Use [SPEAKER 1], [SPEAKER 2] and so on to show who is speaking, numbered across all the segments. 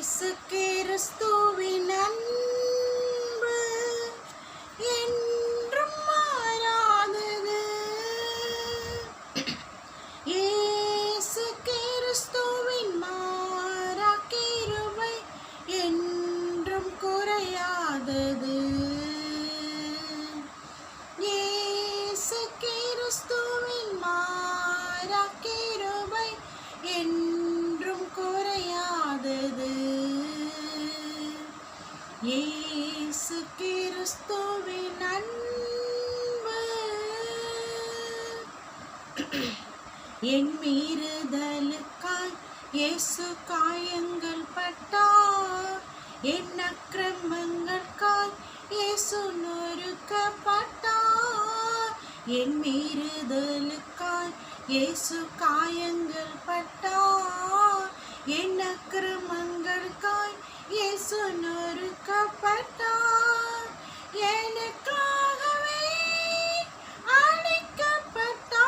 [SPEAKER 1] இயேசு கிறிஸ்துவின் அன்பு என்றும் மாறாதது. இயேசு கிறிஸ்துவின் மாறா கிருபை என்றும் குறையாதது. இயேசு கிறிஸ்துவின் மாறா கிருபை என்றும் குறையாதது. இயேசு கிறிஸ்துவின் அன்பு என் மீறுதலுக்காய் இயேசு காயங்கள் பட்டார். என் அக்கிரமங்களுக்காய் இயேசு நொறுக்கப்பட்டார். என் மீறுதலுக்காய் இயேசு காயங்கள் பட்டார். என் அக்கிரமங்களுக்காய் இயேசு நொறுக்கப்பட்டார். எனக்காகவே அடிக்கப்பட்டார்.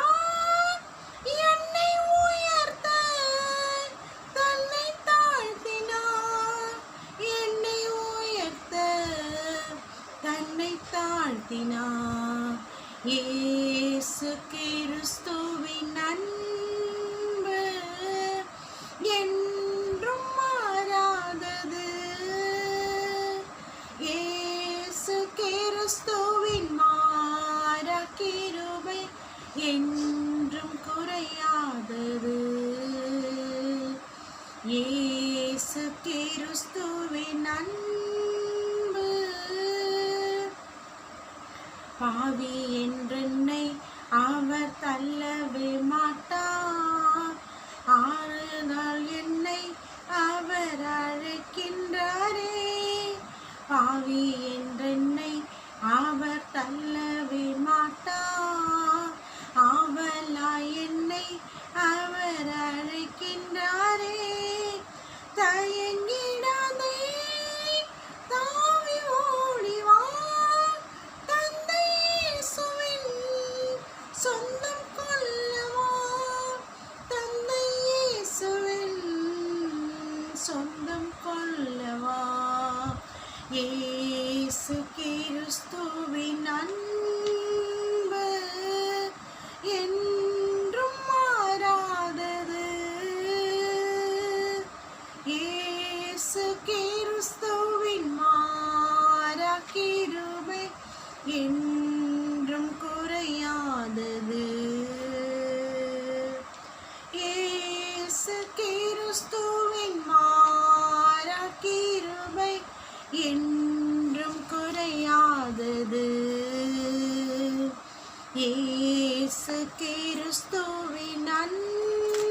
[SPEAKER 1] என்னை உயர்த்த தன்னை தாழ்த்தினார். என்னை உயர்த்த தன்னை தாழ்த்தினார். இயேசு கிறிஸ்துவின் அன்பு என்றும் மாறாதது. இயேசு கிறிஸ்துவின் மாறா கிருபை என்றும் குறையாதது. இயேசு கிறிஸ்துவின் அன்பு பாவி என்றென்னை அவர் தள்ளவே மாட்டார். ஆறுதல் என்னை அவர் அழைக்கின்றாரே. பாவி என்றென்னை அவர் தள்ளவே மாட்டார். ஆவலாய் என்னை அவர் அழைக்கின்றாரே. தயங்கிடாதே தாவி ஓடிவா. தந்தை இயேசுவின் சொந்தம் கொள்ளவா. தந்தை இயேசுவின் சொந்தம் கொள்ளவா. இயேசு கிறிஸ்துவின் அன்பு என்றும் மாறாதது. இயேசு கிறிஸ்துவின் மாறா கிருபை என்றும் குறையாதது. இயேசு கிறிஸ்துவின் மாறா கிருபை என்றும் குறையாதது. இயேசு கிறிஸ்துவின் அன்பு